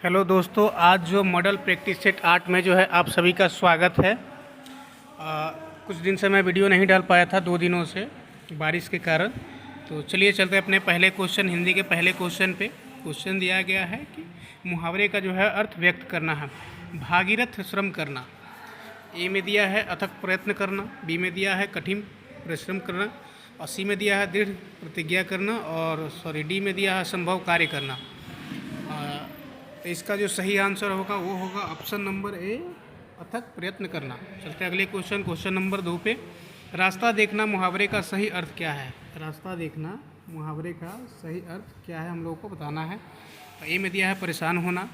Hello दोस्तों, आज जो मॉडल प्रैक्टिस सेट 8 में जो है आप सभी का स्वागत है। कुछ दिन से मैं वीडियो नहीं डाल पाया था, 2 दिनों से बारिश के कारण। तो चलिए चलते अपने पहले क्वेश्चन, हिंदी के पहले क्वेश्चन पे। क्वेश्चन दिया गया है कि मुहावरे का जो है अर्थ व्यक्त करना है। भागीरथ श्रम करना। ए में दिया है अथक प्रयत्न करना, बी में दिया है कठिन परिश्रम करना, और सी में दिया है दृढ़ प्रतिज्ञा करना, और डी में दिया है संभव कार्य करना। तो इसका जो सही आंसर होगा वो होगा ऑप्शन नंबर ए, अथक प्रयत्न करना। चलते अगले क्वेश्चन नंबर 2 पे। रास्ता देखना मुहावरे का सही अर्थ क्या है? रास्ता देखना मुहावरे का सही अर्थ क्या है, हम लोगों को बताना है। ए में दिया है परेशान होना,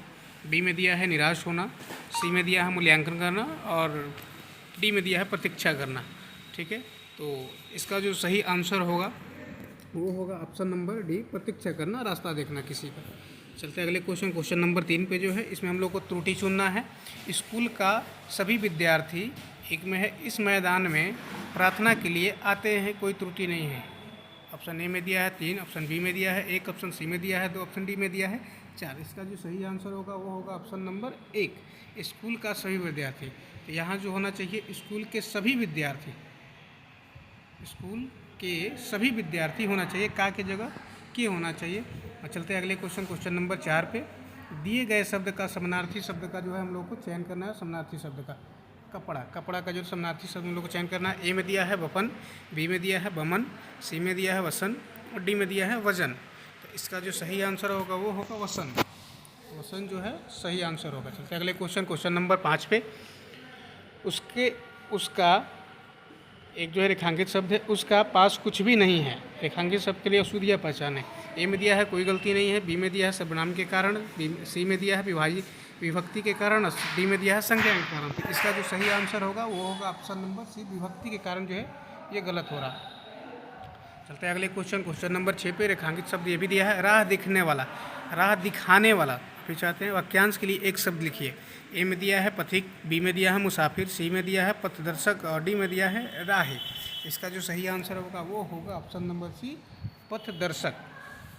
बी में दिया है निराश होना, सी में दिया है मूल्यांकन करना, और डी में दिया है प्रतीक्षा करना। ठीक है, तो इसका जो सही आंसर होगा वो होगा ऑप्शन नंबर डी, प्रतीक्षा करना, रास्ता देखना किसी का। चलते अगले क्वेश्चन नंबर 3 पे जो है, इसमें हम लोग को त्रुटि चुनना है। स्कूल का सभी विद्यार्थी, एक में है इस मैदान में प्रार्थना के लिए आते हैं, कोई त्रुटि नहीं है। ऑप्शन ए में दिया है 3, ऑप्शन बी में दिया है 1, ऑप्शन सी में दिया है 2, ऑप्शन डी में दिया है 4। इसका जो सही आंसर होगा वो होगा ऑप्शन नंबर 1, स्कूल का सभी विद्यार्थी। तो यहाँ जो होना चाहिए स्कूल के सभी विद्यार्थी, स्कूल के सभी विद्यार्थी होना चाहिए, का की जगह के होना चाहिए। और चलते अगले क्वेश्चन नंबर 4 पे। दिए गए शब्द का समानार्थी शब्द का जो है हम लोग को चयन करना है। समानार्थी शब्द का कपड़ा का जो समानार्थी शब्द हम लोग को चयन करना है। ए में दिया है वपन, बी में दिया है बमन, सी में दिया है वसन, और डी में दिया है वजन। तो इसका जो सही आंसर होगा वो होगा वसन। वसन जो है सही आंसर होगा। चलते अगले क्वेश्चन नंबर 5 पे। उसका एक जो है रेखांकित शब्द है, उसका पास कुछ भी नहीं है। रेखांकित शब्द के लिए अशुद्ध पहचान है। ए में दिया है कोई गलती नहीं है, बी में दिया है सर्वनाम के कारण, सी में दिया है विभक्ति के कारण, और डी में दिया है संज्ञा के कारण। तो इसका जो सही आंसर होगा वो होगा ऑप्शन नंबर सी, विभक्ति के कारण जो है ये गलत हो रहा। चलते हैं अगले क्वेश्चन नंबर 6 पे। रेखांकित शब्द ये भी दिया है राह दिखने वाला, राह दिखाने वाला। फिर चाहते हैं वाक्यांश के लिए एक शब्द लिखिए। ए में दिया है पथिक, बी में दिया है मुसाफिर, सी में दिया है पथदर्शक, और डी में दिया है राह। इसका जो सही आंसर होगा वो होगा ऑप्शन नंबर सी, पथदर्शक।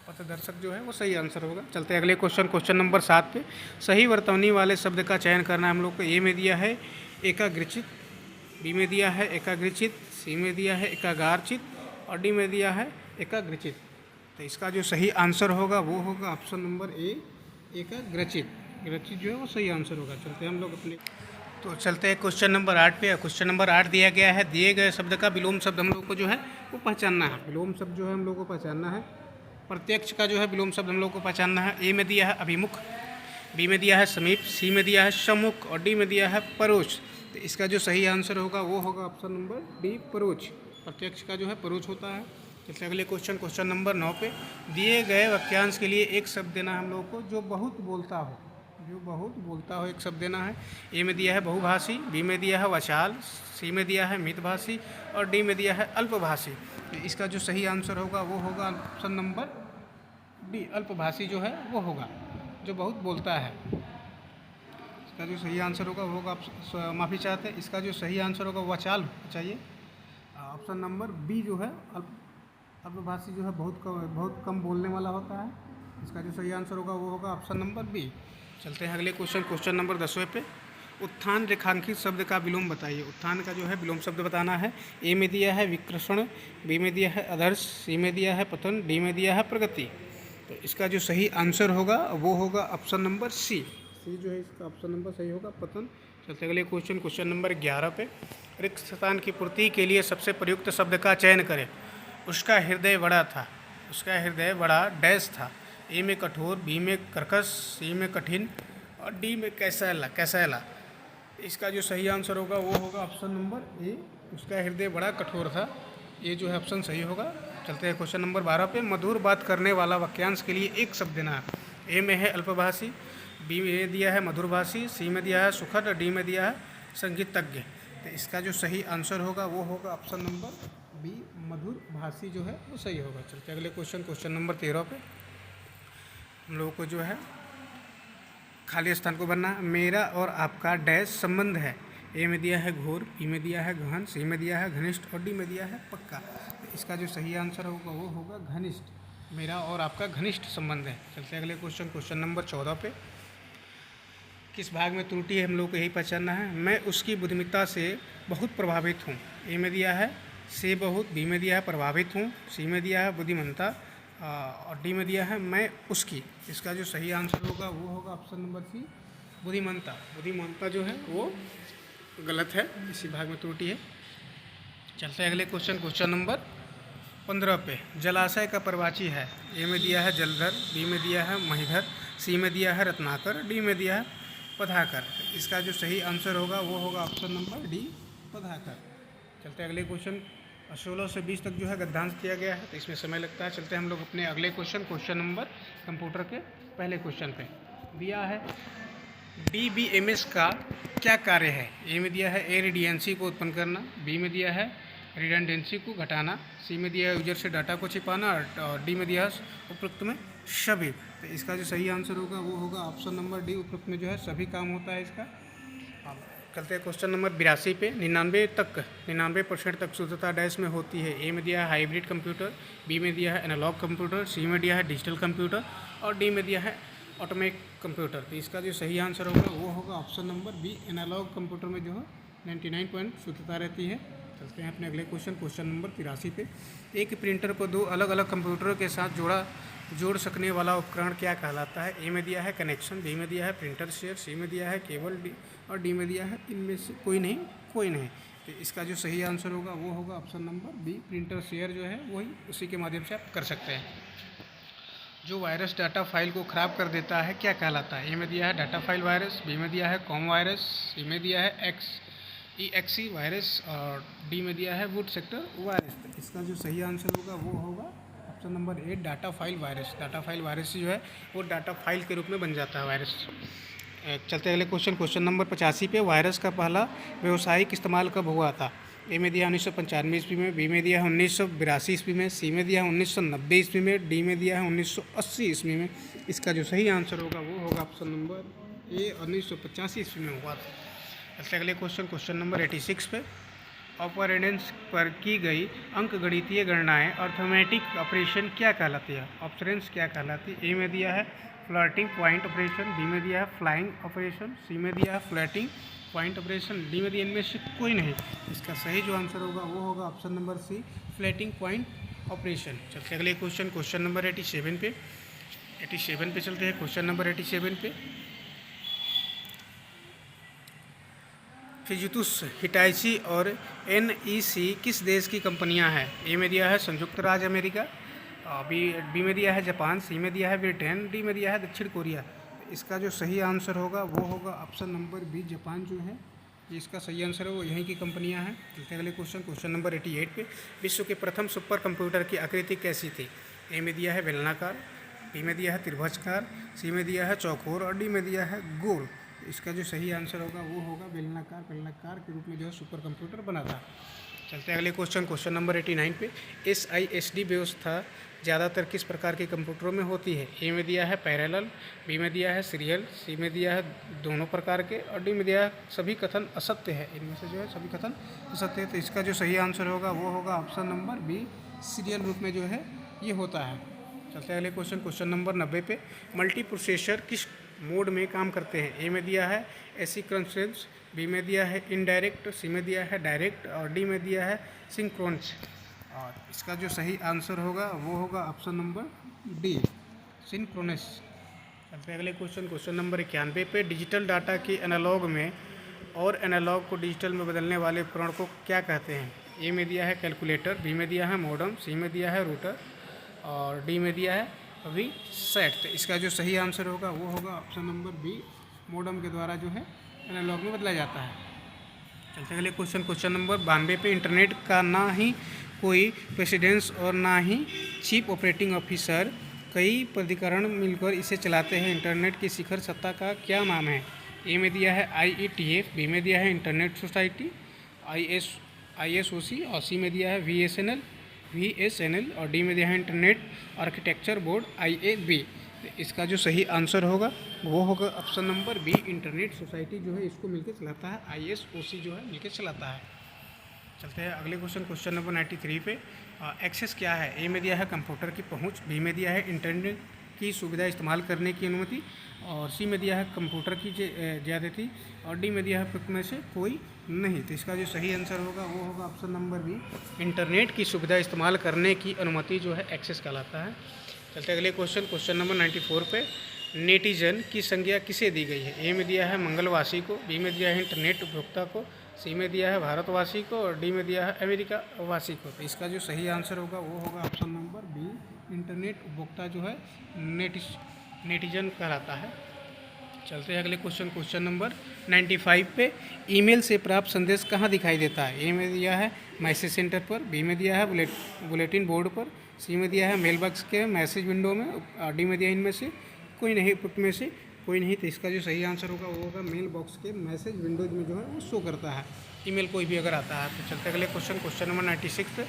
पथदर्शक जो है वो सही आंसर होगा। चलते हैं अगले क्वेश्चन नंबर 7 पे। सही वर्तनी वाले शब्द का चयन करना है हम लोग को। ए में दिया है एकाग्रचित, बी में दिया है एकाग्रचित, सी में दिया है एकागारचित, और डी में दिया है एकाग्रचित। तो इसका जो सही आंसर होगा वो होगा ऑप्शन नंबर ए, एकाग्रचित। ग्रचित जो है वो सही आंसर होगा। चलते हैं हम लोग अपने, तो चलते हैं क्वेश्चन नंबर 8 पे। क्वेश्चन नंबर 8 दिया गया है दिए गए शब्द का विलोम शब्द हम लोग को जो है वो पहचानना है। विलोम शब्द जो है हम लोग को पहचानना है। प्रत्यक्ष का जो है विलोम शब्द हम लोग को पहचानना है। ए में दिया है अभिमुख, बी में दिया है समीप, सी में दिया है सम्मुख, और डी में दिया है परोक्ष। तो इसका जो सही आंसर होगा वो होगा ऑप्शन नंबर डी, परोक्ष। प्रत्यक्ष का जो है परोक्ष होता है। चलते अगले क्वेश्चन नंबर 9 पे। दिए गए वाक्यांश के लिए एक शब्द देना है हम लोग को जो बहुत बोलता हो, जो बहुत बोलता हो, एक शब्द देना है। ए में दिया है बहुभाषी, बी में दिया है वशाल, सी में दिया है मितभाषी, और डी में दिया है अल्पभाषी। इसका जो सही आंसर होगा वो होगा ऑप्शन नंबर डी, अल्पभाषी जो है वो होगा, जो बहुत बोलता है। इसका जो सही आंसर होगा वो होगा, माफ़ी चाहते हैं, इसका जो सही आंसर होगा वचाल चाहिए। ऑप्शन नंबर बी जो है अल्पभाषी जो है बहुत कम बोलने वाला होता है। इसका जो सही आंसर होगा वो होगा ऑप्शन नंबर बी। चलते हैं अगले क्वेश्चन नंबर 10वें पे। उत्थान रेखांकित शब्द का विलोम बताइए। उत्थान का जो है विलोम शब्द बताना है। ए में दिया है विकर्षण, बी में दिया है आदर्श, सी में दिया है पतन, डी में दिया है प्रगति। तो इसका जो सही आंसर होगा वो होगा ऑप्शन नंबर सी जो है इसका ऑप्शन नंबर सही होगा, पतन। चलते अगले क्वेश्चन नंबर 11 पे। रिक्त स्थान की पूर्ति के लिए सबसे प्रयुक्त शब्द का चयन करें। उसका हृदय बड़ा था, उसका हृदय बड़ा डैश था। ए में कठोर, बी में कर्कश, सी में कठिन, और डी में कैसैला। इसका जो सही आंसर होगा वो होगा ऑप्शन नंबर ए, उसका हृदय बड़ा कठोर था। ये जो है ऑप्शन सही होगा। चलते हैं क्वेश्चन नंबर 12 पे। मधुर बात करने वाला वाक्यांश के लिए एक शब्द देना है। ए में है अल्पभाषी, बी में दिया है मधुरभाषी, सी में दिया है सुखद, और डी में दिया है संगीतज्ञ। तो इसका जो सही आंसर होगा वो होगा ऑप्शन नंबर बी, मधुरभाषी जो है वो सही होगा। चलते अगले क्वेश्चन नंबर 13 पे। हम लोगों को जो है खाली स्थान को भरना। मेरा और आपका डैश संबंध है। ए में दिया है घोर, बी में दिया है गहन, सी में दिया है घनिष्ठ, और डी में दिया है पक्का। इसका जो सही आंसर होगा वो होगा घनिष्ठ। मेरा और आपका घनिष्ठ संबंध है। चलते अगले क्वेश्चन नंबर 14 पे। किस भाग में त्रुटि है हम लोग को यही पहचानना है। मैं उसकी बुद्धिमत्ता से बहुत प्रभावित हूँ। ए में दिया है से बहुत, बी में दिया है प्रभावित हूँ, सी में दिया है बुद्धिमत्ता और डी में दिया है मैं उसकी। इसका जो सही आंसर होगा वो होगा ऑप्शन नंबर सी, बुद्धिमत्ता। बुद्धिमत्ता जो है वो गलत है, इसी भाग में त्रुटि है। चलते हैं अगले क्वेश्चन नंबर 15 पे। जलाशय का प्रवाची है। ए में दिया है जलधर, बी में दिया है महीधर, सी में दिया है रत्नाकर, डी में दिया है पधाकर। इसका जो सही आंसर होगा वो होगा ऑप्शन नंबर डी, पधाकर। चलते हैं अगले क्वेश्चन। 16 से 20 तक जो है गद्यांश किया गया है, तो इसमें समय लगता है। चलते हैं हम लोग अपने अगले क्वेश्चन नंबर कंप्यूटर के पहले क्वेश्चन पे। दिया है DBMS का क्या कार्य है। ए में दिया है रिडंडेंसी को उत्पन्न करना, बी में दिया है रिडंडेंसी को घटाना, सी में दिया है यूजर से डाटा को छिपाना और डी में दिया है उपरोक्त में सभी। तो इसका जो सही आंसर होगा वो होगा ऑप्शन नंबर डी, उपरोक्त में जो है सभी काम होता है इसका। चलते हैं क्वेश्चन नंबर 82 पे। 99% तक शुद्धता डैश में होती है। ए में दिया है हाइब्रिड कंप्यूटर, बी में दिया है एनालॉग कंप्यूटर, सी में दिया है डिजिटल कंप्यूटर और डी में दिया है ऑटोमेटिक कंप्यूटर। तो इसका जो सही आंसर होगा वो होगा option number B, analog computer में जो है 99% शुद्धता रहती है। चलते हैं अपने अगले क्वेश्चन नंबर 83 पे। एक प्रिंटर को दो अलग अलग कंप्यूटरों के साथ जोड़ सकने वाला उपकरण क्या कहलाता है। ए में दिया है कनेक्शन, बी में दिया है प्रिंटर शेयर, सी में दिया है केबल, डी और डी में दिया है इनमें से कोई नहीं। तो इसका जो सही आंसर होगा वो होगा option number B, printer share जो है वही उसी के माध्यम से आप कर सकते हैं। जो वायरस डाटा फाइल को ख़राब कर देता है क्या कहलाता है। ए में दिया है डाटा फाइल वायरस, बी में दिया है कॉम वायरस, सी में दिया है EXE वायरस और डी में दिया है बूट सेक्टर वायरस। तो इसका जो सही आंसर होगा वो होगा option number A, data file virus. Data file virus जो है वो डाटा फाइल के रूप में बन जाता है वायरस। चलते अगले क्वेश्चन नंबर 85 पे। वायरस का पहला व्यावसायिक इस्तेमाल कब हुआ था। ए में दिया 1995 ईस्वी में, बी में दिया है 1982 ईस्वी में, सी में दिया है 1990 ईस्वी में, डी में दिया है 1980 ईस्वी में। इसका जो सही आंसर होगा वो होगा ऑप्शन नंबर ए, 1985 ईस्वी में हुआ था। चलते अगले क्वेश्चन नंबर 86 पे। ऑपरेंड्स पर की गई अंकगणितीय गणनाएं अर्थमेटिक ऑपरेशन क्या कहलाती है। ऑपरेंड्स क्या कहलाती है। ए में दिया है फ्लोटिंग पॉइंट ऑपरेशन, बी में दिया है फ्लाइंग ऑपरेशन, सी में दिया है फ्लोटिंग पॉइंट ऑपरेशन, डी में दिया इनमें से कोई नहीं। इसका सही जो आंसर होगा वो होगा option number C, floating point operation. चलते अगले क्वेश्चन नंबर 87 पे। 87 पे चलते हैं क्वेश्चन नंबर 87 पे। फिजिटुस, हिटाची और NEC किस देश की कंपनियां हैं। ए में दिया है संयुक्त राज्य अमेरिका, बी में दिया है जापान, सी में दिया है ब्रिटेन, डी में दिया है दक्षिण कोरिया। इसका जो सही आंसर होगा वो होगा ऑप्शन नंबर बी, जापान जो है इसका सही आंसर है वो यहीं की कंपनियां हैं। चलते अगले क्वेश्चन नंबर 88 पे। विश्व के प्रथम सुपर कंप्यूटर की आकृति कैसी थी। ए में दिया है बेलनाकार, बी में दिया है त्रिभुजाकार, सी में दिया है चौकोर और डी में दिया है गोल। इसका जो सही आंसर होगा वो होगा बेलनाकार के रूप में जो है सुपर कंप्यूटर बना था। चलते हैं अगले क्वेश्चन नंबर 89 पे। SISD व्यवस्था ज़्यादातर किस प्रकार के कंप्यूटरों में होती है। ए में दिया है पैरेलल, बी में दिया है सीरियल, सी में दिया है दोनों प्रकार के और डी में दिया है सभी कथन असत्य है। इनमें से जो है सभी कथन असत्य है। तो इसका जो सही आंसर होगा वो होगा ऑप्शन नंबर बी, सीरियल रूप में जो है ये होता है। चलते हैं अगले क्वेश्चन नंबर 90 पे। मल्टी प्रोसेसर किस मोड में काम करते हैं। ए में दिया है एसिंक्रोनस, बी में दिया है इनडायरेक्ट, सी में दिया है डायरेक्ट और डी में दिया है सिंक्रोनस। और इसका जो सही आंसर होगा वो होगा ऑप्शन नंबर डी, सिंक्रोनस। चलते अगले क्वेश्चन नंबर 91 पे। डिजिटल डाटा की एनालॉग में और एनालॉग को डिजिटल में बदलने वाले उपकरण को क्या कहते हैं। ए में दिया है कैलकुलेटर, बी में दिया है मॉडम, सी में दिया है रूटर और डी में दिया है अभी सेट। तो इसका जो सही आंसर होगा वो होगा ऑप्शन नंबर बी, मॉडम के द्वारा जो है एनालॉग में बदला जाता है। चलते अगले क्वेश्चन नंबर 92 पे। इंटरनेट का ना ही कोई प्रेसिडेंस और ना ही चीफ ऑपरेटिंग ऑफिसर, कई प्राधिकरण मिलकर इसे चलाते हैं। इंटरनेट की शिखर सत्ता का क्या नाम है। ए में दिया है IETF, बी में दिया है इंटरनेट सोसाइटी ISOC और सी में दिया है VSNL और डी में दिया है इंटरनेट आर्किटेक्चर बोर्ड IAB। इसका जो सही आंसर होगा वो होगा option number B, internet society जो है इसको मिलकर चलाता है, ISOC जो है मिलकर चलाता है। चलते हैं अगले क्वेश्चन नंबर 93 पे। एक्सेस क्या है। ए में दिया है कंप्यूटर की पहुंच, बी में दिया है इंटरनेट की सुविधा इस्तेमाल करने की अनुमति, और सी में दिया है कंप्यूटर की ज़्यादती, और डी में दिया है उपयुक्त में से कोई नहीं। तो इसका जो सही आंसर होगा वो होगा ऑप्शन नंबर बी, इंटरनेट की सुविधा इस्तेमाल करने की अनुमति जो है एक्सेस कहलाता है। चलते अगले क्वेश्चन नंबर 94 पे, नेटिजन की संज्ञा किसे दी गई है? ए में दिया है मंगलवासी को, बी में दिया है इंटरनेट उपभोक्ता को, सी में दिया है भारतवासी को, और डी में दिया है अमेरिका वासी को। तो इसका जो सही आंसर होगा वो होगा ऑप्शन नंबर बी, इंटरनेट उपभोक्ता जो है नेटिजन कहलाता है। चलते हैं अगले क्वेश्चन नंबर 95 पे, ईमेल से प्राप्त संदेश कहाँ दिखाई देता है? ए में दिया है मैसेज सेंटर पर, बी में दिया है बुलेटिन बोर्ड पर, सी में दिया है मेल बॉक्स के मैसेज विंडो में, और डी में दिया है इनमें से कोई नहीं, उपयुक्त में से कोई नहीं। तो इसका जो सही आंसर होगा वो होगा मेल बॉक्स के मैसेज विंडोज में जो है वो शो करता है ईमेल कोई भी अगर आता है। तो चलते अगले क्वेश्चन नंबर 96 पे,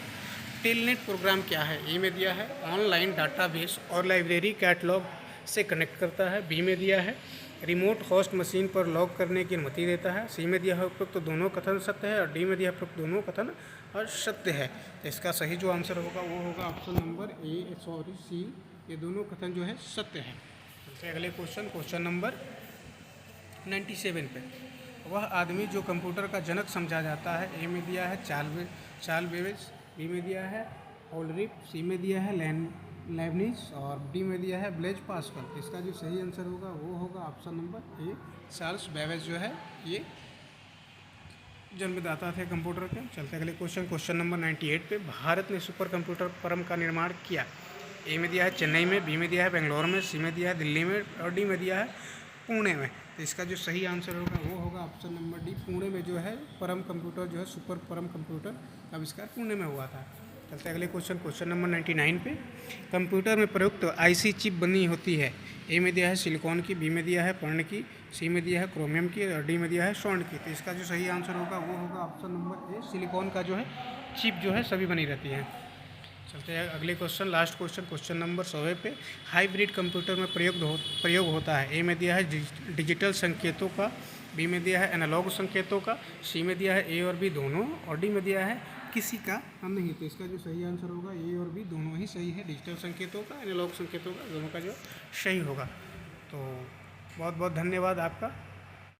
टेलनेट प्रोग्राम क्या है? ए में दिया है ऑनलाइन डाटाबेस और लाइब्रेरी कैटलॉग से कनेक्ट करता है, बी में दिया है रिमोट होस्ट मशीन पर लॉग करने की अनुमति देता है, सी में दिया है उपयुक्त दोनों कथन सत्य है, और डी में दिया है उपयुक्त दोनों कथन असत्य है। तो इसका सही जो आंसर होगा वो होगा ऑप्शन नंबर सी, ये दोनों कथन जो है सत्य है। चलते अगले क्वेश्चन नंबर 97 पे, वह आदमी जो कंप्यूटर का जनक समझा जाता है? ए में दिया है चार्ल्स बेबेज, बी में दिया है ओल्ड्रिच, सी में दिया है लेबनिज, और डी में दिया है ब्लेज पास्कल। इसका जो सही आंसर होगा वो होगा option number A, Charles Babbage जो है ये जन्मदाता थे कंप्यूटर के। चलते अगले क्वेश्चन नंबर 98 पे, भारत ने सुपर कंप्यूटर फर्म का निर्माण किया? ए में दिया है चेन्नई में, बी में दिया है बेंगलोर में, सी में दिया है दिल्ली में, और डी में दिया है पुणे में। तो इसका जो सही आंसर होगा वो होगा ऑप्शन नंबर डी, पुणे में जो है परम कंप्यूटर जो है सुपर परम कंप्यूटर का आविष्कार पुणे में हुआ था। चलते अगले क्वेश्चन नंबर 99 पे, कंप्यूटर में प्रयुक्त आईसी चिप बनी होती है? ए में दिया है सिलिकॉन की, बी में दिया है पर्ण की, सी में दिया है क्रोमियम की, और डी में दिया है स्वर्ण की। तो इसका जो सही आंसर होगा वो होगा ऑप्शन नंबर ए, सिलिकॉन का जो है चिप जो है सभी बनी रहती है। चलते हैं अगले लास्ट क्वेश्चन नंबर 100 पे, हाइब्रिड कंप्यूटर में प्रयोग होता है? ए में दिया है डिजिटल संकेतों का, बी में दिया है एनालॉग संकेतों का, सी में दिया है ए और बी दोनों, और डी में दिया है किसी का नहीं। तो इसका जो सही आंसर होगा ए और बी दोनों ही सही है, डिजिटल संकेतों का एनालॉग संकेतों का दोनों का जो सही होगा। तो बहुत बहुत धन्यवाद आपका।